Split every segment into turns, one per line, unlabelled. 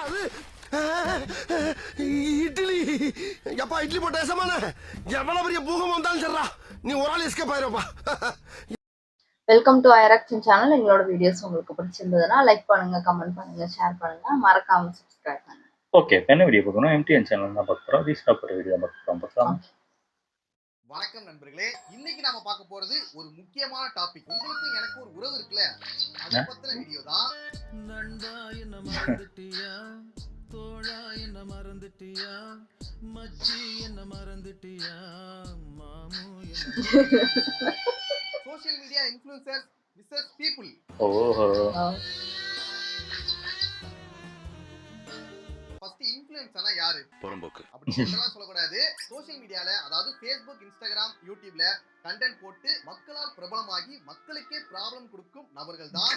அது இட்லி. எப்பா இட்லி போட்ட சமான எவ்வளவு பெரிய பூகம் வந்தாலும் சரிடா, நீ ஒரு ஆள் எஸ்கேப் ஆயிருப்பா.
Welcome to Iraction channel. எங்களோட வீடியோஸ் உங்களுக்கு பிடிச்சிருந்ததுன்னா லைக் பண்ணுங்க, கமெண்ட் பண்ணுங்க, ஷேர் பண்ணுங்க, மறக்காம சப்ஸ்கிரைப் பண்ணுங்க.
ஓகே, என்ன வீடியோ பார்க்கணும்? எம்டிஎன் சேனல் தான் பார்க்க போறோம். ரீஸ்டாப் வீடியோ பார்க்கலாம்.
வணக்கம் நண்பர்களே, இன்னைக்கு நாம பார்க்க போறது ஒரு முக்கியமான டாபிக். உங்களுக்கு எனக்கு ஒரு உறவு இருக்குல்ல, அத பத்தின வீடியோ தான்.
நண்பா என்ன மறந்துட்டியா, தோழா என்ன மறந்துட்டியா, மச்சி என்ன மறந்துட்டியா, மாமு என்ன
social media influencers vicious people.
ஓஹோ.
ஃபர்ஸ்ட் இன்ஃப்ளூயன்சர்னா யாரு?
புறம்போக்கு
அப்படி சொல்லலாம் சொல்லக்கூடாது. சோஷியல் மீடியால, அதாவது Facebook, Instagram, YouTubeல கண்டென்ட் போட்டு மக்களால் பிரபலமாகி மக்களுக்கே ப்ராப்ளம் கொடுக்கும் நபர்கள் தான்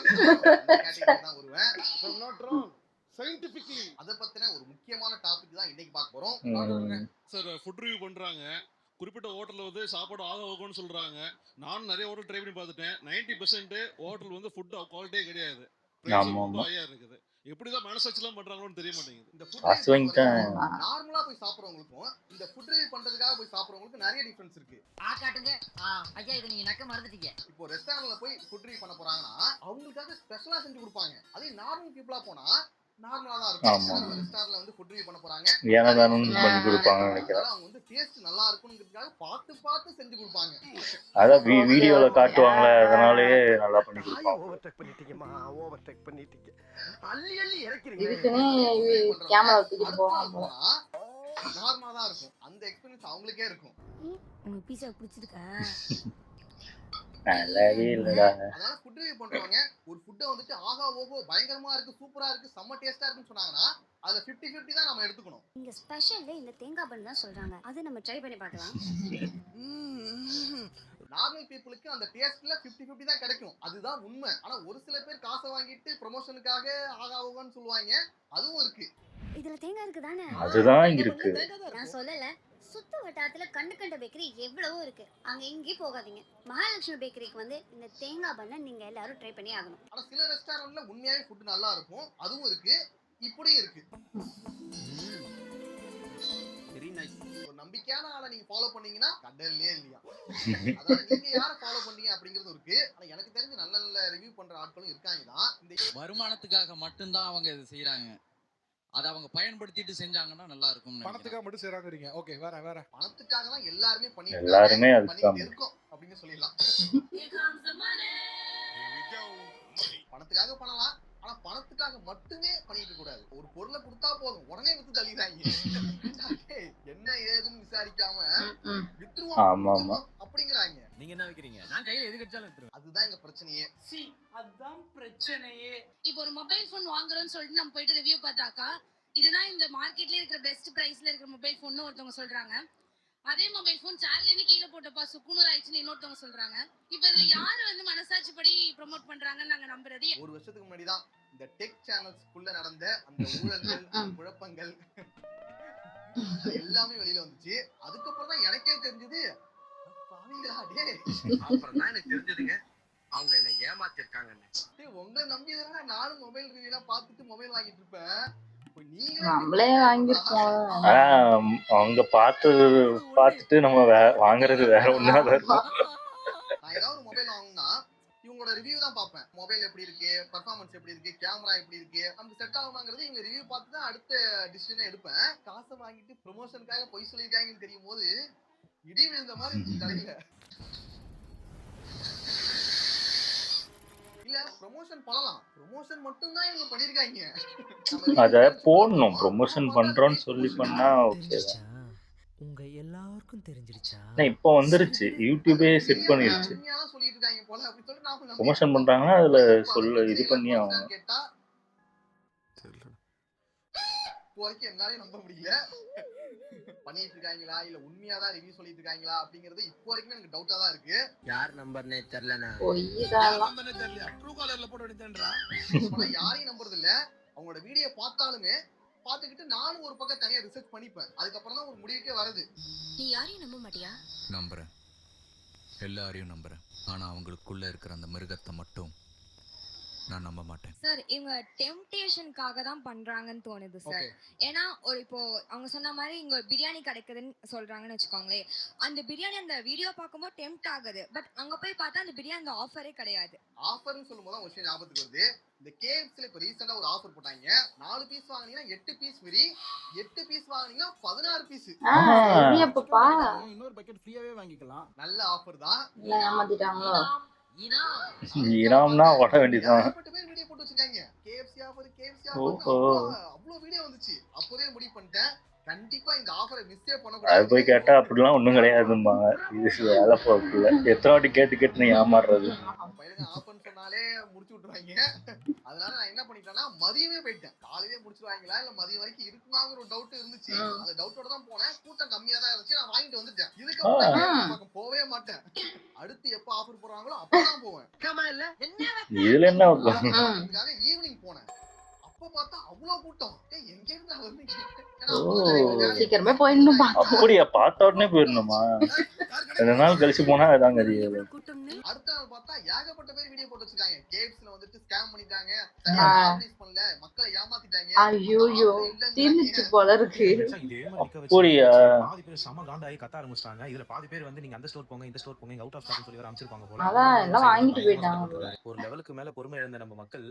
கேட்டகரி தான் வருவேன்.
I'm not wrong. Scientifically
அத பத்தின ஒரு முக்கியமான டாபிக் தான் இன்னைக்கு பார்க்க போறோம்.
சார் ஃபுட் ரிவ்யூ பண்றாங்க. குறிப்பிட்ட ஹோட்டல்ல வந்து சாப்பாடு ஆகும்னு சொல்றாங்க. நானும் நிறைய ஹோட்டல் ட்ரை பண்ணி பார்த்துட்டேன். 90% ஹோட்டல் வந்து ஃபுட் குவாலிட்டியே கிடையாது. ரொம்ப ஹையா இருக்குது. எப்படிதான் மேனுஃபேக்சர்லாம் பண்றாங்களோன்னு தெரிய மாட்டேங்குது.
இந்த ஃபுட் நார்மலா போய் சாப்பிடுறவங்களுக்கும் இந்த ஃபுட் ரிவ்யூ பண்றதுக்காக போய் சாப்பிடுறவங்களுக்கு நிறைய டிஃபரன்ஸ் இருக்கு.
காட்டுங்க. ஐயா இது நீங்க நக்க மறந்துட்டீங்க.
இப்போ ரெஸ்டாரன்ட்ல போய் ஃபுட் ரிவ்யூ பண்ண போறாங்கன்னா அவங்களுக்காக ஸ்பெஷலா செஞ்சு கொடுப்பாங்க. அதே நார்மல் பீப்பிளா போனா நார்மலா தான் இருக்கும். ரெஸ்டாரன்ட்ல வந்து ஃபுட் ரிவ்யூ பண்ண போறாங்க,
ஏனதானும் பண்ணி கொடுப்பாங்க நினைக்கிறேன்.
அவங்க வந்து டேஸ்ட் நல்லா இருக்கும்ங்கிறதுக்காக பார்த்து செஞ்சு கொடுப்பாங்க.
அத வீடியோல காட்டுவாங்களே, அதனாலயே நல்லா பண்ணி கொடுப்பாங்க.
ஓவர்டேக் பண்ணிட்டீங்கம்மா, ஓவர்டேக் பண்ணிட்டீங்க. அள்ளி அள்ளி இறக்கிறீங்க.
இதுக்குனே கேமரா தூக்கிட்டு போவாங்க.
நார்மலா தான் இருக்கும். அந்த எக்ஸ்பீரியன்ஸ் அவங்களுக்கே இருக்கும்.
உங்களுக்கு பீஸா பிடிச்சிருக்கா?
நல்லாவே இல்லடா.
அதனால ஃபுட் ரிவ்யூ பண்றவங்க ஒரு ஃபுட்டை வந்துட்டு ஆகா ஓஹோ பயங்கரமா இருக்கு, சூப்பரா இருக்கு, செம்ம டேஸ்டா இருக்குன்னு சொன்னாங்கன்னா அதுல 50-50 தான் நம்ம எடுத்துக்கணும்.
இங்க ஸ்பெஷல்ல இந்த தேங்காய் பண்ணு தான் சொல்றாங்க. அது நம்ம ட்ரை பண்ணி பார்க்கலாம்.
நார்மல் பீப்புளுக்கு அந்த டேஸ்ட்ல 50-50 தான் கிடைக்கும், அதுதான் உண்மை. ஆனா ஒரு சில பேர் காசை வாங்கிட்டு ப்ரமோஷனுக்காக ஆகா ஓஹோன்னு சொல்லுவாங்க, அதுவும் இருக்கு.
இதுல தேங்காய் இருக்கு தானே?
அதுதான் இங்க இருக்கு.
நான் சொல்லல, சுத்த வட்டாரத்துல கண்ட பேக்கரி எவ்வளவோ இருக்கு. அங்க எங்கேயும் போகாதீங்க. மகாலட்சுமி பேக்கரிக்கு வந்து இந்த தேங்காய் பண்ணை நீங்க எல்லாரும் ட்ரை பண்ணி ஆகணும்.
ஆனா சில ரெஸ்டாரண்ட்ல உண்மையாவே ஃபுட் நல்லா இருக்கும், அதுவும் இருக்கு, இப்படியும் இருக்கு.
Very nice.
ஒரு நம்பிக்கையான ஆளை நீங்க ஃபாலோ பண்ணீங்கன்னா கடல்லே இல்லையா. அதாவது நீங்க யாரை ஃபாலோ பண்ணீங்க அப்படிங்கிறது இருக்கு. ஆனா எனக்கு தெரிஞ்சு நல்ல நல்ல ரிவ்யூ பண்ற ஆட்களும் இருக்காங்க தான். இந்த
வருமானத்துக்காக மட்டும்தான் அவங்க இது செய்யறாங்க. அதை அவங்க பயன்படுத்திட்டு செஞ்சாங்கன்னா நல்லா இருக்கும்.
பணத்துக்காக மட்டும் செய்றாங்கறீங்க. ஓகே, வேற
பணத்துக்காக தான் எல்லாருமே
எல்லாருமே
பண்ணிட்டு இருக்கோம் அப்படின்னு சொல்லிடலாம். பணத்துக்காக பண்ணலாம், ஆனா பணத்துக்காக மட்டுமே பண்ணிட்டு கூடாது. ஒரு பொருளை கொடுத்தா போதும் உடனே வித்து தள்ளிடுறாங்க. என்ன ஏதுன்னு விசாரிக்காம வித்துருவாங்க அப்படிங்கிறாங்க.
நீங்க என்ன வைக்கிறீங்க? நான் கையில எது கடிச்சாலும் எடுத்துருவேன்.
அதுதான் எங்க பிரச்சனையே.
அதான் பிரச்சனையே. இப்போ ஒரு மொபைல் ஃபோன் வாங்குறோம்னு சொல்லிட்டு நம்ம போயிட்டு ரிவ்யூ பார்த்தாக்கா இதுதான் இந்த மார்க்கெட்ல இருக்கிற பெஸ்ட் பிரைஸ்ல இருக்கிற மொபைல் ஃபோன்னு ஒருத்தவங்க சொல்றாங்க. அதே மொபைல் ஃபோன் சேர்ல இருந்து கீழே போட்டப்பா சுக்குநூறு ஆயிடுச்சுன்னு இன்னொருத்தவங்க சொல்றாங்க. இப்போ இதுல யாரு வந்து மனசாட்சி படி ப்ரோமோட் பண்றாங்கன்னு நாங்க நம்புறது.
ஒரு வருஷத்துக்கு முன்னாடி தான் இந்த டெக் சேனல்ஸ்க்குள்ள நடந்த அந்த ஊழல்கள், குழப்பங்கள் எல்லாமே வெளியில வந்துச்சு. அதுக்கப்புறம் தான் எனக்கே தெரிஞ்சது,
அப்புறம் தான் எனக்கு தெரிஞ்சதுங்க அவங்க என்ன ஏமாத்திருக்காங்கன்னு.
உங்களை நம்பி தானே நானும் மொபைல் ரிவ்யூ எல்லாம் பார்த்துட்டு மொபைல் வாங்கிட்டு இருப்பேன்.
நம்மளே வாங்கிருக்கோம்.
அவங்க பார்த்துட்டு நம்ம வாங்குறது வேற ஒண்ணாதான் இருக்கும்.
நான் ஏதாவது ஒரு மொபைல் வாங்கினா இவங்களோட ரிவ்யூ தான் பார்ப்பேன். மொபைல் எப்படி இருக்கு, பர்ஃபார்மன்ஸ் எப்படி இருக்கு, கேமரா எப்படி இருக்கு, நமக்கு செட் ஆகுமாங்கிறது இவங்க ரிவ்யூ பார்த்து தான் அடுத்த டிசிஷனே எடுப்பேன். காசை வாங்கிட்டு ப்ரொமோஷனுக்காக பொய் சொல்லியிருக்காங்கன்னு தெரியும் போது இடி விழுந்த மாதிரி தலையில. இல்ல ப்ரமோஷன் பண்ணலாம், ப்ரமோஷன் மட்டும் தான் இவங்க பண்ணிருக்காங்க.
அத போடணும், ப்ரமோஷன் பண்றோம்னு சொல்லி பண்ணா ஓகே தான்.
உங்க எல்லாருக்கும் தெரிஞ்சிருச்சா?
இப்போ வந்துருச்சு, யூடியூபே செட் பண்ணிருச்சு.
உண்மையா சொல்லிட்டு இருக்காங்க போல அப்படி சொல்லிட்டு நாம
ப்ரமோஷன் பண்றாங்கன்னா அதுல சொல்ல இது பண்ணி ஆகும்.
கேட்டா போறக்கு என்னால நம்ப முடியல. பண்ணிட்டு இருக்காங்களா இல்ல உண்மையாதான் ரிவ்யூ சொல்லிட்டு இருக்காங்களா அப்படிங்கறது இப்போ வரைக்கும் எனக்கு டவுட்டா தான் இருக்கு.
யார் நம்பர்னே தெரியலனா
நம்பர்னே தெரியல. ட்ரூ காலர்ல போட்டு எடுத்தேன்றா. ஆனா யாரையும் நம்புறது இல்ல. அவங்களோட வீடியோ பார்த்தாலுமே பார்த்துக்கிட்டு நானும் ஒரு பக்கம் தனியா ரிசர்ச் பண்ணிப்பேன். அதுக்கப்புறம் தான் ஒரு முடிவுக்கே வருது.
நீ யாரையும் நம்ப மாட்டியா?
நம்புறேன், எல்லாரையும் நம்புறேன். ஆனா அவங்களுக்குள்ள இருக்கிற அந்த மிருகத்தை மட்டும்
நான் நம்ப மாட்டேன்
சார் இவங்க டெம்டேஷனுக்காக தான் பண்றாங்கன்னு தோணுது சார். ஏன்னா ஒரு இப்போ அவங்க சொன்ன மாதிரி இங்க பிரியாணி கிடைக்குதுன்னு சொல்றாங்கன்னு வச்சுக்கோங்களேன். அந்த பிரியாணி அந்த வீடியோ பார்க்கும்போது டெம்ட் ஆகுது. பட் அங்க போய் பார்த்தா அந்த பிரியாணி அந்த ஆஃபரே கிடையாது.
ஆஃபர்னு சொல்லும்போது ஒரு விஷயம் ஞாபகத்துக்கு வருது. இந்த கேஎஃப்சில இப்ப ரீசெண்டா ஒரு ஆஃபர் போட்டாங்க. 4 பீஸ் வாங்குனீங்கன்னா 8 பீஸ் ஃப்ரீ, 8 பீஸ் வாங்குனீங்கன்னா 16 பீஸ்.
எப்பப்பா
இன்னொரு பக்கெட் ஃப்ரீயாவே வாங்கிக்கலாம்.
நல்ல ஆஃபர் தான்.
ஏமாத்திட்டாங்களோ?
இனாம்னா ஓட வேண்டியதான்.
வீடியோ போட்டு வச்சிருக்காங்க. KFC offer, KFC offer. அவ்வளவு வீடியோ வந்துச்சு. அப்பவே முடிவு பண்ணிட்டேன் கண்டிப்பா இந்த ஆஃபரை மிஸ்ஸே பண்ணக்கூடாது.
அது போய் கேட்டா அப்படிலாம் ஒண்ணும் கிடையாதும்பாங்க. இது வேலை போகல. எத்தனை வாட்டி கேட்டு நீ ஏமாறுறது.
பையனுங்க ஆஃபர்னு சொன்னாலே முடிச்சு விட்டுருவாங்க. அதனால நான் என்ன பண்ணிட்டேன்னா மதியமே போயிட்டேன். காலையிலே முடிச்சிருவாங்களா இல்ல மதியம் வரைக்கும் இருக்குமாங்கிற ஒரு டவுட் இருந்துச்சு. அந்த டவுட்டோட தான் போனேன். கூட்டம் கம்மியா தான் இருந்துச்சு. நான் வாங்கிட்டு வந்துட்டேன். இதுக்கு போவே மாட்டேன். அடுத்து எப்ப ஆஃபர் போடுறாங்களோ அப்பதான் போவேன்.
இதுல என்ன
ஈவினிங் போனேன். அப்ப பார்த்தா அவ்வளவு கூட்டம். எங்க இருந்து வந்தீங்க?
சீக்கிரமே போயிடணுமா?
அப்படியா? பார்த்த உடனே போயிடணுமா? 2 நாள் கழிச்சு போனா அதான் கதியாது.
அடுத்த நாள் பார்த்தா ஏகப்பட்ட பேர் வீடியோ போட்டு வச்சிருக்காங்க. கேஎஃப்சில வந்துட்டு ஸ்கேம் பண்ணிட்டாங்க, பண்ணல, மக்களை ஏமாத்திட்டாங்க.
ஐயோ தீர்ந்துச்சு போல இருக்கு.
அப்படியா?
பாதி பேர் சம காண்டாயி கத்த ஆரம்பிச்சிட்டாங்க. இதுல பாதி பேர் வந்து நீங்க அந்த ஸ்டோர் போங்க இந்த ஸ்டோர் போங்க அவுட் ஆஃப் ஸ்டாக்னு சொல்லி வர அமைச்சிருப்பாங்க போல.
அதான் எல்லாம் வாங்கிட்டு போயிட்டாங்க.
ஒரு லெவலுக்கு மேல பொறுமை இழந்த நம்ம மக்கள்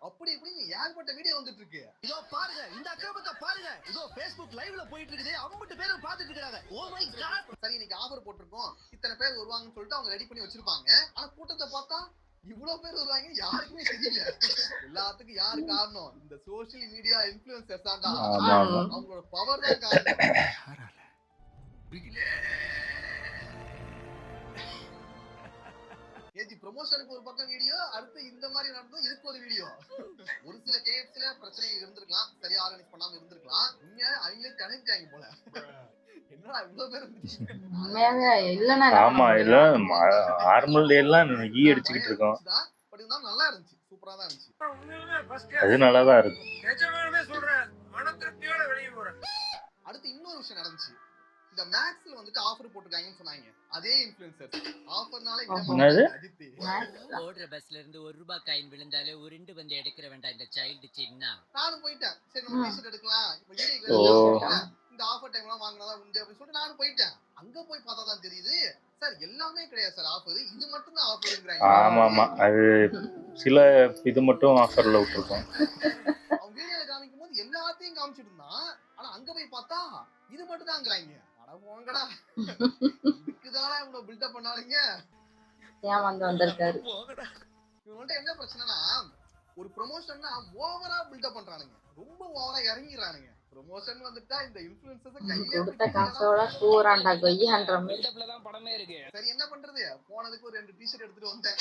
அப்படி இப்படி ஏகப்பட்ட வீடியோ வந்துட்டு இருக்கு.
இதோ பாருங்க இந்த அக்கிரமத்தை பாருங்க. இதோ Facebook லைவ்ல போயிட்டு இருக்குது. 50 பேர் பார்த்துட்டு இருக்காங்க. Oh my God.
சரி இன்னைக்கு ஆஃபர் போட்டுருக்கோம். இத்தனை பேர் வருவாங்கன்னு சொல்லிட்டு அவங்க ரெடி பண்ணி வச்சிருப்பாங்க. ஆனா கூட்டத்தை பார்த்தா இவ்வளவு பேர் வருவாங்க யாருக்குமே தெரியல. எல்லாத்துக்கும் யாரு காரணம்? இந்த சோசியல் மீடியா இன்ஃப்ளூயன்சர்ஸ் தான்டா. அவங்களோட பவர் தான் காரணம். ஏஜி ப்ரமோஷனுக்கு ஒரு பக்கம் வீடியோ, அடுத்து இந்த மாதிரி நடந்தது இதுக்கு ஒரு வீடியோ. ஒரு சில கேஎஃப்சில பிரச்சனைகள் இருந்திருக்கலாம், சரியா ஆர்கனைஸ் பண்ணாம இருந்திருக்கலாம். இங்க அவங்களே கனெக்டாங்க போல. என்னடா இவ்வளவு பேர்
இல்லனா?
ஆமா இல்ல நார்மல் டே எல்லாம் ஈ அடிச்சிட்டு இருக்கோம்.
பட் இருந்தாலும் நல்லா இருந்துச்சு, சூப்பரா தான் இருந்துச்சு.
அது நல்லா தான் இருக்கு.
நிஜமாவே சொல்றேன், மன திருப்தியோட வெளிய போறேன்.
அடுத்து இன்னொரு விஷயம் நடந்துச்சு. இந்த மேக்ஸ்ல வந்துட்டு ஆஃபர் போட்டுருக்காங்கன்னு சொன்னாங்க. அதே இன்ஃப்ளூயன்சர் ஆஃபர்னால
என்னது?
ஓடுற பஸ்ல இருந்து 1 ரூபாய் காயின் விழுந்தாலே உருண்டு வந்து எடுக்கிற வேண்டாம் இந்த சைல்டு சின்ன.
நானும் போயிட்டேன். சரி நம்ம டீ-ஷர்ட் எடுக்கலாம். இந்த ஆஃபர் டைம்லாம் வாங்குனதா உண்டு அப்படி சொல்லிட்டு நானும் போயிட்டேன். அங்க போய் பார்த்தா தான் தெரியுது சார் எல்லாமே கிடையாது சார் ஆஃபர். இது மட்டும் தான் ஆஃபர்ங்கறாங்க.
ஆமா ஆமா அது சில இது மட்டும் ஆஃபர்ல விட்டுருக்கோம்.
அவங்க வீடியோல காமிக்கும்போது எல்லாத்தையும் காமிச்சிட்டு இருந்தான். ஆனா அங்க போய் பார்த்தா இது மட்டும் தான்ங்கறாங்க. அட போங்கடா. இதுக்குதானே இவ்வளவு பில்ட் அப் பண்ணாதீங்க.
ஏன் வந்திருக்காரு.
இவங்கள்ட்ட என்ன பிரச்சனைனா ஒரு ப்ரமோஷன்னா ஓவரா பில்ட் அப் பண்றானுங்க. ரொம்ப ஓவரா இறங்கிறானுங்க. ப்ரமோஷன் வந்துட்டா இந்த இன்ஃப்ளூயன்சர்ஸ் கையில
கொடுத்த காசோட கூறாண்டா கொய்யான்ற
பில்டப்ல தான் படமே இருக்கு.
சரி என்ன பண்றது? போனதுக்கு ஒரு 2 டீ-ஷர்ட் எடுத்துட்டு வந்தேன்.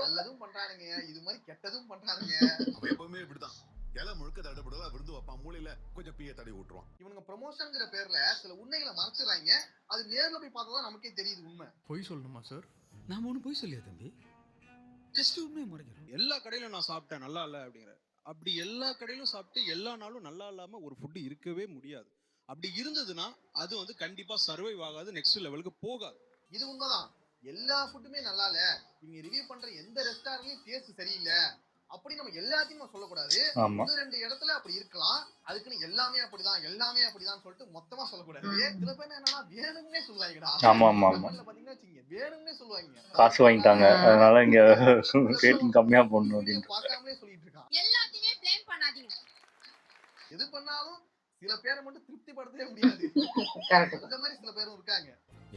நல்லதும் பண்றானுங்க, இது மாதிரி கெட்டதும் பண்றானுங்க.
அவன் எப்பவுமே இப்படிதான். எல்லாம் முழுக்க தடபடுவா விருந்து வைப்பான், மூளையில கொஞ்சம் பீய தடவி விட்டுருவான்.
இவனுங்க ப்ரமோஷன்ங்கிற பேர்ல சில உண்மைகளை மறைச்சிடறாங்க. அது நேர்ல போய் பார்த்தா தான் நமக்கே தெரியுது உண்மை.
பொய் சொல்லணுமா சார்? நாம ஒன்றும் பொய் சொல்லியா தம்பி? ஜஸ்ட் உண்மையை மறைக்கிறோம்.
எல்லா கடையிலும் நான் சாப்பிட்டேன் நல்லா இல்லை அப்படிங்கிற. அப்படி எல்லா கடையிலும் சாப்பிட்டு எல்லா நாளும் நல்லா இல்லாம ஒரு ஃபுட்டு இருக்கவே முடியாது. அப்படி இருந்ததுன்னா அது வந்து கண்டிப்பா சர்வைவ் ஆகாது, நெக்ஸ்ட் லெவலுக்கு போகாது.
இது உண்மைதான். எல்லா ஃபுட்டுமே நல்லா இல்ல, இவங்க ரிவ்யூ பண்ற எந்த ரெஸ்டாரண்ட்லயும் டேஸ்ட் சரியில்லை அப்படி நம்ம எல்லாத்தையும் நம்ம சொல்லக்கூடாது. 1-2 இடத்துல அப்படி இருக்கலாம். அதுக்குன்னு எல்லாமே அப்படிதான் எல்லாமே அப்படிதான் சொல்லிட்டு மொத்தமா சொல்லக்கூடாது. சில பேர் என்னன்னா வேணும்னே சொல்லுவாங்கடா.
ஆமா ஆமா ஆமா
பாத்தீங்கன்னா வேணும்னே சொல்லுவாங்க.
காசு வாங்கிட்டாங்க அதனால இங்க ரேட்டிங் கம்மியா போடணும் அப்படின்னு
பார்க்காமலே சொல்லிட்டு இருக்கான்.
எல்லாத்தையுமே ப்ளேம் பண்ணாதீங்க.
எது பண்ணாலும் சில பேரை மட்டும் திருப்திப்படுத்தவே முடியாது. இந்த மாதிரி சில பேரும் இருக்காங்க.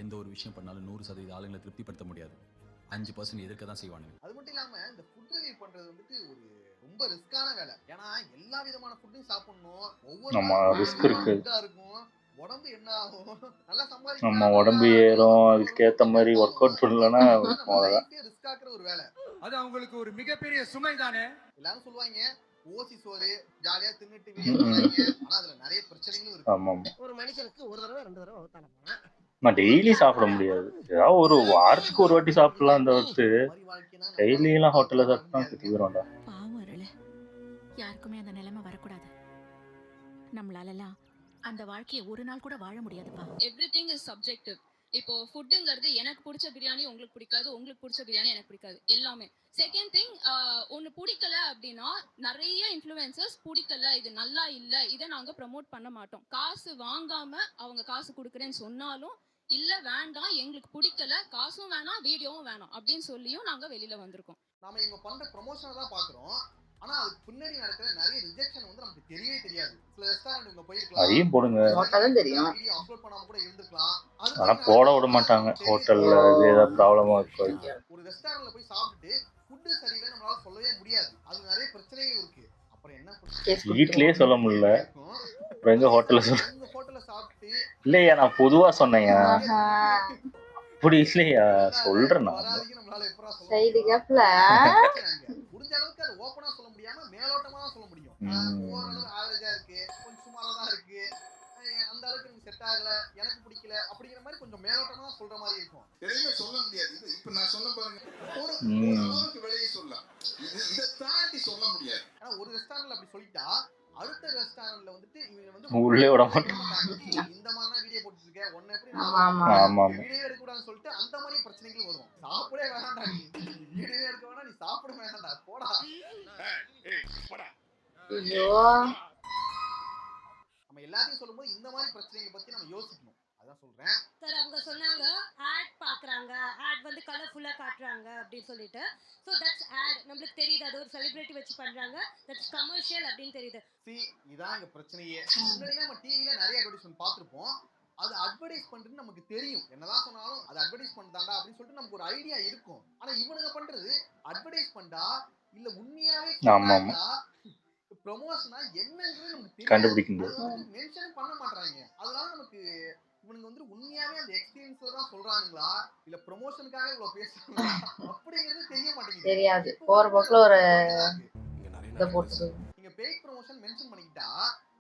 எந்த ஒரு விஷயம் பண்ணாலும் 100% ஆளுங்களை திருப்திப்படுத்த முடியாது. 5% எதிர்க்க தான் செய்வானுங்க.
அது மட்டும் இல்லாம இந்த ஃபுட் ரிவ்யூ பண்றது வந்துட்டு ஒரு ரொம்ப ரிஸ்கான வேலை. ஏன்னா எல்லா விதமான ஃபுட்டையும் சாப்பிடணும். ஒவ்வொரு
ரிஸ்க் இருக்கு.
இருக்கும். உடம்பு என்ன ஆகும்? நல்லா சம்பாதிக்க
நம்ம உடம்பு ஏறும். அதுக்கு ஏத்த மாதிரி ஒர்க் அவுட் பண்ணலனா அவ்வளவுதான்.
ரிஸ்க் ஆக்குற ஒரு வேலை.
அது அவங்களுக்கு ஒரு மிகப்பெரிய சுமை தானே.
எல்லாரும் சொல்லுவாங்க ஓசி சோறு ஜாலியா தின்னுட்டு வீடியோ போடுறாங்க. ஆனா அதுல நிறைய பிரச்சனைகளும் இருக்கு.
ஆமா ஆமா.
ஒரு மனுஷனுக்கு ஒரு தடவை 2 தடவை ஊத்தானே.
நான் டெய்லி சாப்பிட முடியாது. ஏதாவது ஒரு வாரத்துக்கு ஒரு வாட்டி சாப்பிடலாம். அந்த வச்சு டெய்லி எல்லாம் ஹோட்டல்ல சாப்பிட்டா திட்டுறோம்டா.
பாவம் அரளே. யாருக்குமே அந்த நிலைமை வரக்கூடாது. நம்மளாலலாம் அந்த வாழ்க்கையை ஒரு நாள் கூட வாழ முடியாதுப்பா. Everything is subjective. இப்போ ஃபுட்டுங்கிறது எனக்கு பிடிச்ச பிரியாணி உங்களுக்கு பிடிக்காது, உங்களுக்கு பிடிச்ச பிரியாணி எனக்கு பிடிக்காது, எல்லாமே. செகண்ட் திங், ஒன்று பிடிக்கல அப்படின்னா நிறைய இன்ஃப்ளூயன்சர்ஸ் பிடிக்கல, இது நல்லா இல்லை, இதை நாங்கள் ப்ரமோட் பண்ண மாட்டோம். காசு வாங்காம அவங்க காசு கொடுக்குறேன்னு சொன்னாலும் இல்லை வேண்டாம் எங்களுக்கு பிடிக்கல, காசும் வேணாம் வீடியோவும் வேணாம் அப்படின்னு சொல்லியும் நாங்கள் வெளியில வந்திருக்கோம்.
நாம இவங்க பண்ற ப்ரொமோஷனை தான் பாக்குறோம். ஆனா அதுக்கு பின்னாடி நடக்கிற நிறைய ரிஜெக்ஷன் வந்து நமக்கு தெரியவே தெரியாது. சில ரெஸ்டாரண்ட் இவங்க போயிருக்கலாம்,
அதையும் போடுங்க.
போட்டாதான் தெரியும்.
வீடியோ அப்லோட் பண்ணாம கூட இருந்திருக்கலாம்.
ஆனா போட விட மாட்டாங்க. ஹோட்டல்ல இது ஏதாவது ப்ராப்ளமா இருக்கும்.
ஒரு ரெஸ்டாரண்ட்ல போய் சாப்பிட்டுட்டு ஃபுட் சரியில்லை நம்மளால சொல்லவே முடியாது. அது நிறைய பிரச்சனைகள் இருக்கு. அப்புறம் என்ன
வீட்லயே சொல்ல முடியல, அப்புறம் எங்க ஹோட்டல்ல சொல்ல.
உங்க ஹோட்டல்ல சாப்பிட்டு
இல்லையா, நான் பொதுவா சொன்னேங்க. அப்படி இல்லையா சொல்றேன் நான்.
வராதீங்க நம்மளால எப்பறா சொல்ல
சைடு கேப்ல
முடிஞ்ச அளவுக்கு அது ஓபனா சொல்ல முடியாம மேலோட்டமா தான் சொல்ல முடியும். ஓரளவு ஆவரேஜா இருக்கு, கொஞ்சம் சுமாரா தான் இருக்கு, அந்த அளவுக்கு எனக்கு செட் ஆகல, எனக்கு பிடிக்கல அப்படிங்கிற மாதிரி கொஞ்சம் மேலோட்டமா தான் சொல்ற மாதிரி இருக்கும்.
எதுவுமே சொல்ல முடியாது. இது இப்ப நான் சொன்ன பாருங்க, ஒரு அளவுக்கு வெளியே சொல்லலாம், இதை தாண்டி சொல்ல முடியாது.
ஆனா ஒரு ரெஸ்டாரண்ட்ல அப்படி சொல்லிட்டா அடுத்த ரெஸ்டாரண்ட்ல வந்துட்டு இவங்க வந்து
உள்ளே விட மாட்டாங்க.
இந்த மாதிரி வீடியோ போட்டுட்டு இருக்க, ஒன்ன எப்படி
ஆமா
வீடியோ எடுக்க கூடாதுன்னு சொல்லிட்டு அந்த மாதிரி பிரச்சனைகள் வரும். சாப்பிடவே வேணாம்டா, நீ வீடியோ எடுக்க வேணாம், நீ சாப்பிட வேணாம்டா, போடா.
ஐயோ
நம்ம எல்லாத்தையும் சொல்லும்போது இந்த மாதிரி பிரச்சனைகளை பத்தி நம்ம யோசிக்கணும். அதான் சொல்றேன்
சார். அவங்க சொன்னாங்க ஆட் பாக்குறாங்க, ஆட் வந்து கலர்ஃபுல்லா காட்டுறாங்க அப்படின்னு சொல்லிட்டு. ஸோ தட்ஸ் ஆட், நம்மளுக்கு தெரியுது அது ஒரு செலிபிரிட்டி வச்சு பண்றாங்க, தட்ஸ் கமர்ஷியல் அப்படின்னு தெரியுது.
இதான் இங்க பிரச்சனையே. முன்னாடி நம்ம டிவில நிறைய அட்வர்டைஸ்மெண்ட் பார்த்திருப்போம், அது அட்வர்டைஸ் பண்றது நமக்கு தெரியும், என்னதான் சொன்னாலும் அது அட்வர்டைஸ் பண்ணதாண்டா அப்படின்னு சொல்லிட்டு நமக்கு ஒரு ஐடியா இருக்கும். ஆனா இவனுங்க பண்றது அட்வர்டைஸ் பண்ணா இல்ல உண்மையாவே ப்ரமோஷனா என்னங்கிறது நமக்கு
கண்டுபிடிக்க முடியாது,
மென்ஷன் பண்ண மாட்டாங்க. அதனால நமக்கு இவனுங்க வந்து உண்மையாவே அந்த எக்ஸ்பீரியன்ஸ்ல தான் சொல்றானுங்களா இல்ல ப்ரமோஷனுக்காக இவ்வளவு பேசுறாங்களா அப்படிங்கிறது தெரிய மாட்டேங்குது.
தெரியாது, போற போக்குல ஒரு இத போட்டு
நீங்க பெய்ட் ப்ரமோஷன் மென்ஷன் பண்ணிக்கிட்டா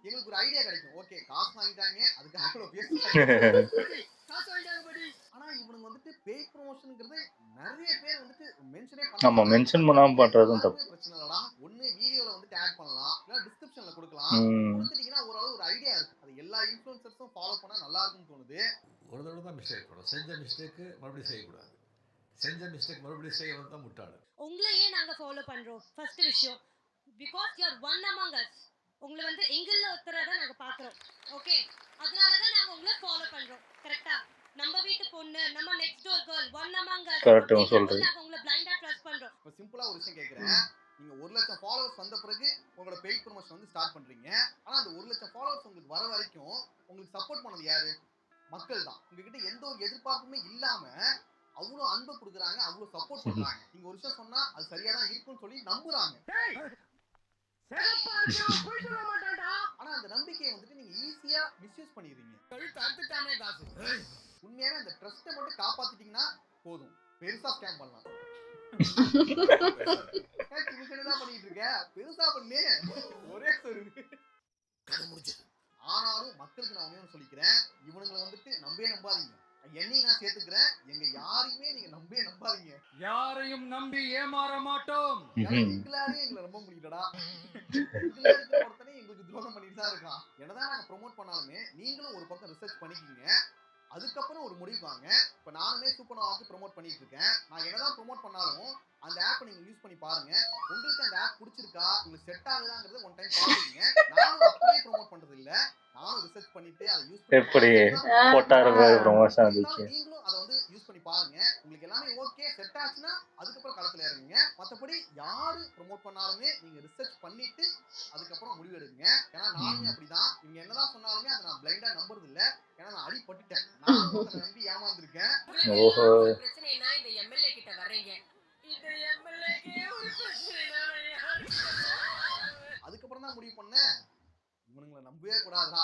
எங்களுக்கு ஒரு ஐடியா கிடைக்கும். ஓகே காசு வாங்கிட்டாங்க அதுக்காக இவ்வளவு பேசுறாங்க, காசு வாங்கிட்டாங்க படி. ஆனா இவனுங்க வந்துட்டு பெய்ட் ப்ரமோஷன்ங்கிறது நிறைய பேர் வந்துட்டு மென்ஷனே பண்ண
நம்ம மென்ஷன் பண்ணாம பண்றதும் தப்பு.
பிரச்சனை இல்லடா, ஒண்ணு வீடியோல வந்து ஆட் பண்ணலாம், இல்ல டிஸ்கிரிப்ஷன்ல கொடுக்கலாம், கொடுத்துட்டீங்கன்னா ஓரளவு ஒரு ஐடியா இருக்கு. அது எல்லா இன்ஃப்ளூயன்சர்ஸும் ஃபாலோ பண்ணா நல்லா இருக்கும்னு தோணுது.
ஒரு தடவை தான் மிஸ்டேக் பண்ணணும், செஞ்ச மிஸ்டேக்கு மறுபடியும் செய்யக்கூடாது. செஞ்ச மிஸ்டேக் மறுபடியும் செய்ய வந்து தான் முட்டாளு.
உங்களையே நாங்க ஃபாலோ பண்றோம். ஃபர்ஸ்ட் விஷயம், because you are one among as. உங்களை வந்து எங்கள்ல ஒருத்தரை தான் நாங்க பாக்குறோம். ஓகே, அதனால தான் நாங்க உங்களை ஃபாலோ பண்றோம். கரெக்ட்டா? நம்ம வீட்டு பொண்ணு, நம்ம next door girl, one among as.
கரெக்ட்டா சொல்றீங்க.
நாங்க உங்களை பிளைண்டா ட்ரஸ்ட் பண்றோம்.
இப்போ சிம்பிளா ஒரு விஷயம் கேக்குறேன், நீங்க 1 லட்சம் ஃபாலோவர்ஸ் வந்த பிறகு உங்களோட பெய்ட் ப்ரமோஷன் வந்து ஸ்டார்ட் பண்றீங்க. ஆனா அந்த 1 லட்சம் ஃபாலோவர்ஸ் உங்களுக்கு வர வரைக்கும் உங்களுக்கு சப்போர்ட் பண்ணது யாரு? மக்கள் தான். உங்ககிட்ட எந்த ஒரு எதிர்பார்ப்புமே இல்லாம அவ்வளவு அன்பு கொடுக்குறாங்க, அவ்வளவு சப்போர்ட் பண்றாங்க. நீங்க ஒரு விஷயம் சொன்னா அது சரியா தான் இருக்கும்னு சொல்லி நம்புறாங்க. ஆனா அந்த நம்பிக்கையை வந்துட்டு நீங்க ஈஸியா மிஸ்யூஸ் பண்ணிடுறீங்க. உண்மையாவே அந்த ட்ரஸ்ட்டை மட்டும் காப்பாத்திட்டீங்கன்னா போதும், பெருசா ஸ்கேம் பண்ணலாம். பண்ணிட்டு இருக்க, பெருசா பண்ணு, ஒரே ஆனாலும் மக்களுக்கு நான் ஒண்ணு சொல்லிக்கிறேன், இவனுங்களை வந்துட்டு நம்பவே நம்பாதீங்க. என்னையும் நான் சேர்த்துக்கிறேன், எங்க யாரையுமே நீங்க நம்பவே நம்பாதீங்க.
யாரையும் நம்பி ஏமாற மாட்டோம்.
எங்களாலே எங்களை நம்ப முடியலடா, ஒருத்தனே எங்களுக்கு துரோகம் பண்ணிட்டு தான் இருக்கான். என்னதான் நாங்க ப்ரொமோட் பண்ணாலுமே நீங்களும் ஒரு பக்கம் ரிசர்ச் பண்ணிக்கிங்க, அதுக்கப்புறம் ஒரு முடிவு வாங்க. இப்ப நானுமே சூப்பர்னோவாக்கு ப்ரொமோட் பண்ணிட்டு இருக்கேன். நான் என்னதான் ப்ரொமோட் பண்ணாலும் அந்த ஆப்பை நீங்க யூஸ் பண்ணி பாருங்க, உங்களுக்கு அந்த ஆப் பிடிச்சிருக்கா, உங்களுக்கு செட் ஆகுதாங்கிறது ஒன் டைம் பாருங்க. நானும் அப்படியே ப்ரொமோட் பண்றது இல்ல, நானும் ரிசர்ச் பண்ணிட்டு அதை யூஸ் பண்ணி
எப்படி போட்டாரு ப்ரமோஷன் வந்துச்சு.
நீங்களும் அதை வந்து யூஸ் பண்ணி பாருங்க, உங்களுக்கு எல்லாமே ஓகே செட் ஆச்சுன்னா அதுக்கப்புறம் களத்துல இறங்குங்க. மற்றபடி யாரு ப்ரொமோட் பண்ணாலுமே நீங்க ரிசர்ச் பண்ணிட்டு அதுக்கப்புறம் முடிவு எடுங்க. ஏன்னா நானுமே அப்படிதான், இவங்க என்னதான் சொன்னாலுமே அதை நான் பிளைண்டா நம்புறது இல்ல. ஏன்னா நான் அடிபட்டுட்டேன், நான் நம்பி ஏமாந்துருக்கேன்.
ஓஹோ,
பிரச்சனைனா இந்த எம்எல்ஏ கிட்ட வர்றீங்க, இந்த எம்எல்ஏக்கே ஒரு பிரச்சனைனா
அதுக்கப்புறம் தான் முடிவு பண்ணேன், இவனுங்களை நம்பவே கூடாதுடா.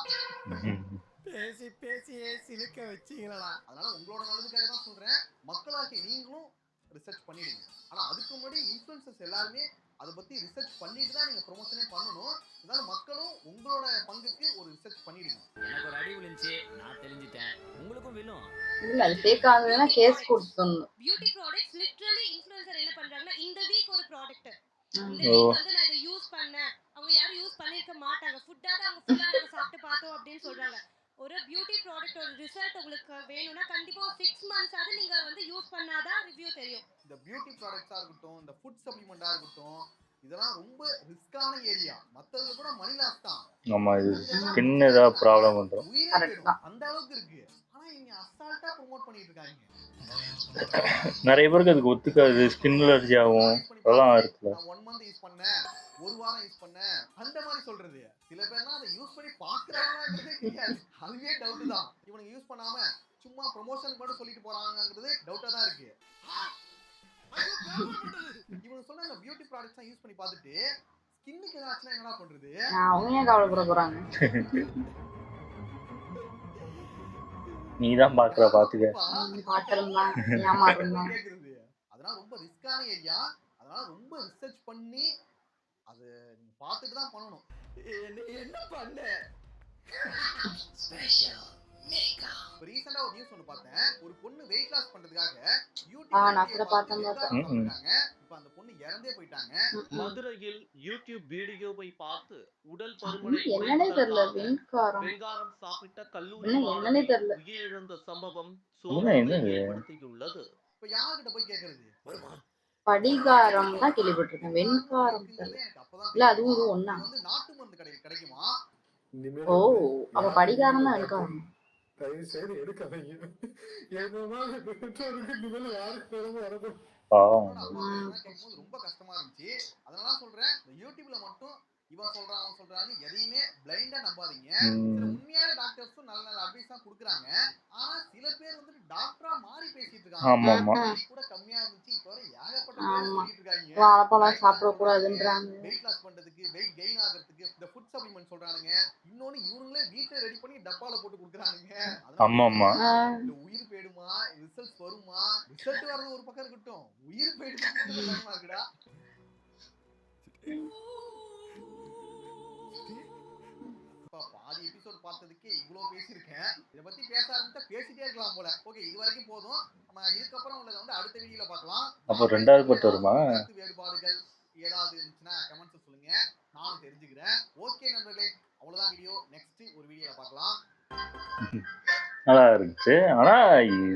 பேசி பேசியே சிலுக்க வச்சீங்களா.
அதனால உங்களோட நல்லதுக்காக தான் சொல்றேன், மக்களாகிய நீங்களும் ரிசர்ச் பண்ணிடுங்க. ஆனா அதுக்கு முன்னாடி இன்ஃப்ளூயன்சர்ஸ் எல்லாருமே அதை பத்தி ரிசர்ச் பண்ணிட்டு தான் நீங்க ப்ரொமோஷனே பண்ணணும். இதனால மக்களும் உங்களோட பங்குக்கு ஒரு ரிசர்ச் பண்ணிடுங்க.
எனக்கு ஒரு அடி விழுந்துச்சு, நான் தெரிஞ்சிட்டேன், உங்களுக்கும் விழும்.
இல்ல அது ஃபேக் ஆகுதுன்னா கேஸ் கொடுத்துடணும்.
பியூட்டி ப்ராடக்ட்ஸ் லிட்டரலி இன்ஃப்ளூயன்சர் என்ன பண்றாங்கன்னா, இந்த வீக் ஒரு ப்ராடக்ட், இந்த வீக் வந்து நான் இதை யூஸ் பண்ணேன், அவங்க யாரும் யூஸ் பண்ணிருக்க மாட்டாங்க, ஃபுட்டா தான் அவங்க ஃபுல்லா நாங்க சாப்பிட்டு பார்த்தோம் அப்படின்னு சொல்றாங்க. ஒரு பியூட்டி ப்ராடக்ட் ஒரு ரிசல்ட் உங்களுக்கு வேணும்னா கண்டிப்பா 6 months ஆது நீங்க வந்து யூஸ் பண்ணாதான் ரிவ்யூ தெரியும்.
இந்த பியூட்டி ப்ராடக்ட்ஸா இருக்கட்டும், இந்த ஃபுட் சப்ளிமெண்டா இருக்கட்டும், இதெல்லாம் ரொம்ப ரிஸ்கான ஏரியா. மத்ததுல கூட மணி லாஸ் தான்.
ஆமா, இது ஸ்கின் ஏதாவது ப்ராப்ளம் வந்துடும்.
உயிரே போயிடும். அந்த அளவுக்கு இருக்கு. ஆனா இவங்க அசால்ட்டா ப்ரோமோட் பண்ணிட்டு இருக்காங்க.
நிறைய பேருக்கு அதுக்கு ஒத்துக்காது, ஸ்கின் அலர்ஜி ஆகும், அதெல்லாம் இருக்குல்ல.
நான் 1 month யூஸ் பண்ணேன், ஒரு வாரம் யூஸ் பண்ணேன், அந்த மாதிரி சொல்றது. சில பேர்லாம் அதை யூஸ் பண்ணி பாக்குறாங்கன்றதே தெரியாது. அதுவே டவுட் தான். இவனுங்க யூஸ் பண்ணாம சும்மா ப்ரமோஷன் மட்டும் சொல்லிட்டு போறாங்கங்கிறது டவுட்டா தான் இருக்கு. இவங்க சொன்ன அந்த பியூட்டி ப்ராடக்ட்ஸ் யூஸ் பண்ணி பார்த்துட்டு ஸ்கின்னுக்கு ஏதாச்சும் என்னடா பண்றது?
அவங்க ஏன் கவலைப்பட போறாங்க?
நீ தான் பாக்குற, பாத்துக்க.
பாக்குறதுதான் ஏமாறுதான்.
அதனால ரொம்ப ரிஸ்கான ஏரியா. அதனால ரொம்ப ரிசர்ச் பண்ணி அது நீங்க பார்த்துட்டு தான் பண்ணணும். என்ன பண்ண ஸ்பெஷல் மேக்கா ரீசன்ட்டா ஒரு நியூஸ் ஒன்னு பார்த்தேன். ஒரு பொண்ணு வெயிட் லாஸ் பண்றதுக்காக யூடியூப்
நான் கூட பார்த்தேன்.
இப்ப அந்த பொண்ணு இறந்தே போயிட்டாங்க.
மதுரையில் யூடியூப் வீடியோவை பார்த்து உடல் பருமனை
என்னன்னே தெரியல. வெண்காரம்
சாப்பிட்ட கல்லூரி
என்னன்னே தெரியல.
உயிரிழந்த சம்பவம்
என்னது?
ஏற்படுத்தியுள்ளது.
இப்ப யார்கிட்ட போய் கேக்குறது?
படிகாரம் தான் கேள்விப்பட்டிருக்கேன். வெண்காரம் தெரியல. இல்ல அதுவும் இது ஒண்ணா?
நாட்டு மருந்து கடையில் கிடைக்குமா?
ஓ, அப்ப படிகாரம் தான் வெண்காரம்.
தயவு செய்து எடுக்காதீங்க.
ரொம்ப கஷ்டமா இருந்துச்சு. அதனால சொல்றேன், இந்த யூடியூப்ல மட்டும் இவன் சொல்றான் அவன் சொல்றாங்க எதையுமே பிளைண்டா நம்பாதீங்க. சில உண்மையான டாக்டர்ஸும் நல்ல நல்ல அட்வைஸ் தான் கொடுக்குறாங்க. ஆனா சில பேர் வந்துட்டு டாக்டரா மாறி பேசிட்டு இருக்காங்க. கூட கம்மியா இருந்துச்சு, இப்போ ஏகப்பட்ட பேர் சொல்லிட்டு இருக்காங்க.
வாழைப்பழம் சாப்பிட கூடாதுன்றாங்க.
வெயிட் லாஸ் பண்றதுக்கு, வெயிட் கெயின் ஆகிறதுக்கு இந்த ஃபுட் சப்ளிமெண்ட் சொல்றானுங்க. இன்னொன்னு இவங்களே வீட்ல ரெடி பண்ணி டப்பால போட்டு கொடுக்குறாங்க.
ஆமாமா,
இந்த உயிர் போயிடுமா, ரிசல்ட் வருமா? ரிசல்ட் வரது ஒரு பக்கம் இருக்கட்டும், உயிர் போயிடுமா இருக்குடா. பாதி எபிசோட் பார்த்ததுக்கு இவ்வளவு பேசியிருக்கேன். இதை பத்தி பேச ஆரம்பிச்சா பேசிட்டே இருக்கலாம் போல. ஓகே, இது வரைக்கும் போதும். நம்ம இதுக்கப்புறம் உள்ளதை வந்து அடுத்த வீடியோல பார்க்கலாம்.
அப்போ ரெண்டாவது பட்டு வருமா?
வேறுபாடுகள் ஏதாவது இருந்துச்சுன்னா கமெண்ட்ஸ் சொல்லுங்க, நானும் தெரிஞ்சுக்கிறேன். ஓகே நண்பர்களே, அவ்வளவுதான் வீடியோ. நெக்ஸ்ட் ஒரு வீடியோல பார்க்கலாம்.
நல்லா இருந்துச்சு. ஆனா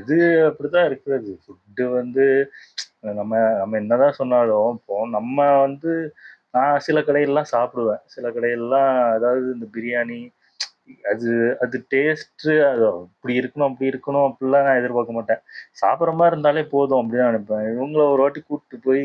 இது அப்படிதான் இருக்கிறது. ஃபுட்டு வந்து நம்ம நம்ம என்னதான் சொன்னாலும், இப்போ நம்ம வந்து நான் சில கடையெல்லாம் சாப்பிடுவேன். சில கடையெல்லாம் அதாவது இந்த பிரியாணி அது அது டேஸ்ட்டு அது இப்படி இருக்கணும் அப்படி இருக்கணும் அப்படிலாம் நான் எதிர்பார்க்க மாட்டேன். சாப்பிட்ற மாதிரி இருந்தாலே போதும் அப்படின்னு நினைப்பேன். இவங்கள ஒரு வாட்டி கூப்பிட்டு போய்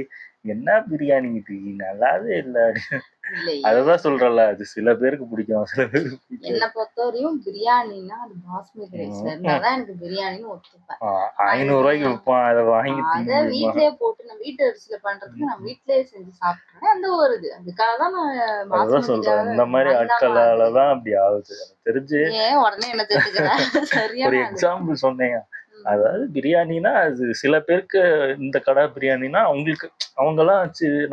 என்ன பிரியாணி இது நல்லாவே இல்லை அப்படின்னு அததான் சொல்றல. அது சில பேருக்கு பிடிக்கும், சில பேருக்கு பிடிக்கும்.
என்ன பொறுத்தவரையும் பிரியாணின்னா அது பாஸ்மதி ரைஸ்ல இருந்தாதான் எனக்கு பிரியாணின்னு ஒத்துப்பேன்.
500 ரூபாய்க்கு விற்பான், அதை வாங்கி
அதை வீட்லயே போட்டு நான் வீட்டு அரிசியில பண்றதுக்கு நான் வீட்லயே செஞ்சு சாப்பிட்றேன். அந்த ஒரு இது அதுக்காக தான் நான்
அதான் சொல்றேன். இந்த மாதிரி ஆட்களாலதான் அப்படி ஆகுது எனக்கு தெரிஞ்சு.
ஏன் உடனே என்ன தெரிஞ்சுக்கிறேன்? சரியா
ஒரு எக்ஸாம்பிள் சொன்னேன். அதாவது பிரியாணினா அது சில பேருக்கு இந்த கடை பிரியாணினா அவங்களுக்கு அவங்கெல்லாம்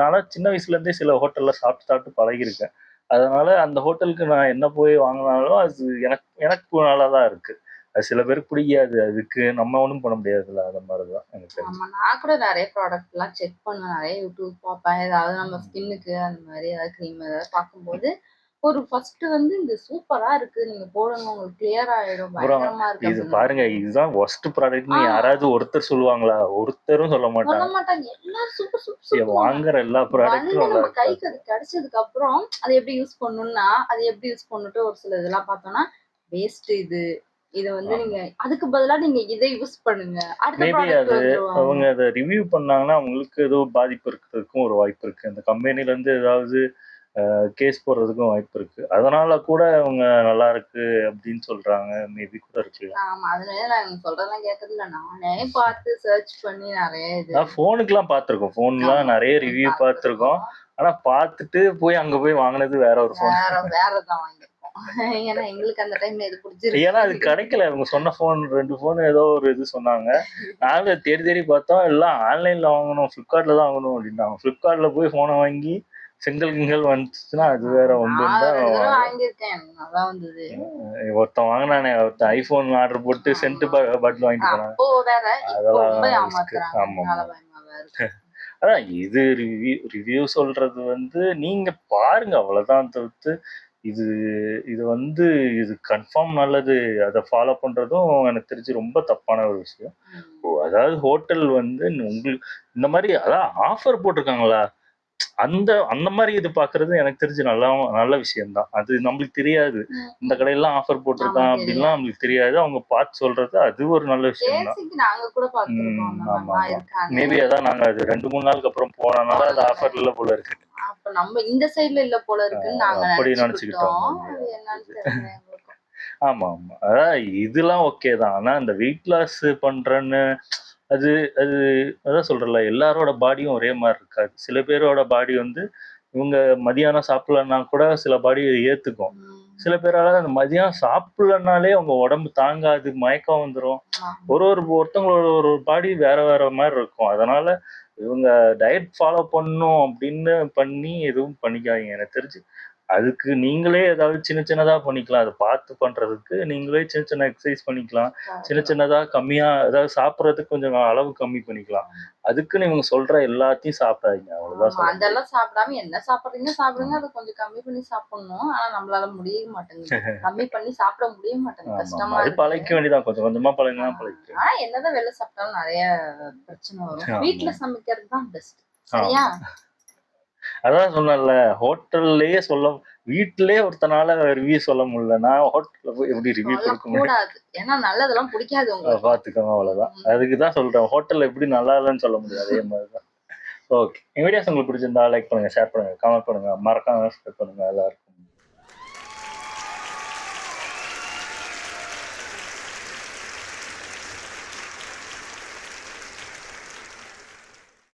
நான்லாம் சின்ன வயசுல இருந்தே சில ஹோட்டல்ல சாப்பிட்டு பழகிருக்கேன். அதனால அந்த ஹோட்டலுக்கு நான் என்ன போய் வாங்கினாலும் அது எனக்கு நல்லா தான் இருக்கு. அது சில பேருக்கு பிடிக்காது, அதுக்கு நம்ம ஒன்றும் பண்ண முடியாதுல்ல. அந்த மாதிரிதான் எனக்கு தெரியும்.
ஆமா, நான் கூட நிறைய ப்ராடக்ட் எல்லாம் செக் பண்ணுவேன், நிறைய யூடியூப் பார்ப்பேன். ஏதாவது நம்ம ஸ்கின்னுக்கு அந்த மாதிரி ஏதாவது க்ரீம் ஏதாவது பார்க்கும்போது ஒரு ஃபர்ஸ்ட் வந்து இந்த சூப்பரா இருக்கு நீங்க போடுங்க உங்களுக்கு கிளியர் ஆயிடும் பயங்கரமா இருக்கு.
இது பாருங்க, இதுதான் ஒர்ஸ்ட் ப்ராடக்ட்னு யாராவது ஒருத்தர் சொல்லுவாங்களா? ஒருத்தரும் சொல்ல மாட்டாங்க.
எல்லாரும் சூப்பர் சூப்பர்
வாங்குற எல்லா ப்ராடக்ட்டும்
நம்ம கைக்கு அது கிடைச்சதுக்கு அப்புறம் அதை எப்படி யூஸ் பண்ணணும்னா அதை எப்படி யூஸ் பண்ணிட்டு ஒரு சில இதெல்லாம் பார்த்தோம்னா வேஸ்ட் இது வந்து நீங்க அதுக்கு பதிலா நீங்க இதை யூஸ் பண்ணுங்க.
மேபி அது அவங்க அதை ரிவ்யூ பண்ணாங்கன்னா அவங்களுக்கு ஏதோ பாதிப்பு இருக்கிறதுக்கும் ஒரு வாய்ப்பு இருக்கு. அந்த கம்பெனில இருந்து ஏதாவது கேஸ் போடுறதுக்கும் வாய்ப்பு இருக்கு. அதனால கூட அவங்க நல்லா இருக்கு அப்படின்னு சொல்றாங்க. மேபி கூட இருக்கு.
ஆமா, அதனால நான் சொல்றதெல்லாம் கேட்கறதில்ல, நானே பார்த்து சர்ச் பண்ணி நிறைய இது
போனுக்குலாம் பார்த்திருக்கோம். போன்லாம் நிறைய ரிவ்யூ பார்த்திருக்கோம். ஆனா பார்த்துட்டு போய் அங்க போய் வாங்கினது வேற ஒரு போன்,
வேறதான் வாங்கிருக்கோம். ஏன்னா எங்களுக்கு அந்த டைம்ல இது பிடிச்சிருக்கு.
ஏன்னா அது கிடைக்கல. அவங்க சொன்ன போன் 2 போன் ஏதோ ஒரு இது சொன்னாங்க. நாங்க தேடி பார்த்தோம், எல்லாம் ஆன்லைன்ல வாங்கணும், பிளிப்கார்ட்ல தான் வாங்கணும் அப்படின்னாங்க. பிளிப்கார்ட்ல போய் போனை வாங்கி செங்கல் வந்துச்சுன்னா அது வேற
வாங்கியிருக்கேன், நல்லா வந்தது.
ஒருத்தன் வாங்கினானே, ஒருத்தன் ஐபோன் ஆர்டர் போட்டு சென்ட் பாட்டில் வாங்கிட்டு போனாங்க. அதான் இது ரிவ்யூ சொல்றது வந்து நீங்க பாருங்க, அவ்வளவுதான். தவிர்த்து இது இது வந்து இது கன்ஃபார்ம் நல்லது. அதை ஃபாலோ பண்றதும் எனக்கு தெரிஞ்சு ரொம்ப தப்பான ஒரு விஷயம். அதாவது ஹோட்டல் வந்து உங்களுக்கு இந்த மாதிரி அதான் ஆஃபர் போட்டிருக்காங்களா, அந்த அந்த மாதிரி இது பார்க்கறது எனக்கு தெரிஞ்சு நல்ல விஷயம்தான். அது நம்மளுக்கு தெரியாது. இந்த கடையெல்லாம் ஆஃபர் போட்டிருக்கான் அப்படின்லாம் நம்மளுக்கு தெரியாது. அவங்க பார்த்து சொல்றது அது ஒரு நல்ல விஷயம் தான்.
நாங்க கூட பாத்துருக்கோம் அந்த
ஆமா
மாதிரிலாம்
ஆமா.
இருக்காங்க.
மேபி அதான் நாங்க அது 2-3 நாளுக்கு அப்புறம் போனனால அது ஆஃபர் இல்ல போல இருக்கு.
அப்ப நம்ம இந்த சைடுல இல்ல போல இருக்குன்னு நாங்க
அப்படி
நினைச்சுக்கிட்டோம்.
நினைச்சுக்கிட்டோம்.
அது என்னன்னு தெரியல எங்களுக்கும்.
ஆமா ஆமா. அதான் இதெல்லாம் ஓகே தான். ஆனா இந்த வெயிட் லாஸ் பண்றேன்னு அது அது அதான் சொல்றேன்ல, எல்லாரோட பாடியும் ஒரே மாதிரி இருக்காது. சில பேரோட பாடி வந்து இவங்க மதியானம் சாப்பிடலன்னா கூட சில பாடி ஏத்துக்கும். சில பேரால அந்த மதியம் சாப்பிடலனாலே அவங்க உடம்பு தாங்காது, மயக்கம் வந்துடும். ஒருத்தவங்களோட ஒரு பாடி வேற வேற மாதிரி இருக்கும். அதனால இவங்க டயட் ஃபாலோ பண்ணணும் அப்படின்னு பண்ணி எதுவும் பண்ணிக்காதீங்க. எனக்கு தெரிஞ்சு அதுக்கு நீங்களே ஏதாவது சின்ன சின்னதா பண்ணிக்கலாம். அதை பார்த்து பண்றதுக்கு நீங்களே சின்ன சின்ன எக்ஸசைஸ் பண்ணிக்கலாம். சின்ன சின்னதா கம்மியா ஏதாவது சாப்பிட்றதுக்கு கொஞ்சம் அளவு கம்மி பண்ணிக்கலாம். அதுக்குன்னு இவங்க சொல்ற எல்லாத்தையும் சாப்பிடாதீங்க. அவ்வளவுதான் சொல்ல முடியும்.
அதெல்லாம் சாப்பிடாம என்ன சாப்பிடுறீங்க சாப்பிடுங்க, அதை கொஞ்சம் கம்மி பண்ணி சாப்பிடணும். ஆனா நம்மளால முடிய மாட்டேங்குது, கம்மி பண்ணி சாப்பிட முடிய மாட்டேங்குது, கஷ்டமா
அது
இருக்கு.
பழக்க வேண்டியதான். கொஞ்சம் கொஞ்சமா பழகினா பழகிக்கலாம்.
ஆனா என்னதான் வெளில சாப்பிட்டாலும் நிறைய பிரச்சனை வரும். வீட்டுல சமைக்கிறது தான் பெஸ்ட். சரியா?
அதான் சொன்னேன்ல, ஹோட்டல்லயே வீட்டிலேயே ஒருத்தனால ரிவ்யூ சொல்ல முடியல, நான் ஹோட்டல்ல போய் எப்படி ரிவ்யூ கொடுக்க முடியும்?
கூடாது, ஏன்னா நல்லதெல்லாம் பிடிக்காது உங்களுக்கு.
பாத்துக்கோங்க, அவ்வளவுதான். அதுக்குதான் சொல்றேன், ஹோட்டல்ல எப்படி நல்லா இல்லைன்னு சொல்ல முடியாது. அதே மாதிரிதான். ஓகே, என் வீடியோஸ் உங்களுக்கு பிடிச்சிருந்தா லைக் பண்ணுங்க, ஷேர் பண்ணுங்க, கமெண்ட் பண்ணுங்க, மறக்காம சப்ஸ்கிரைப் பண்ணுங்க எல்லாரும்.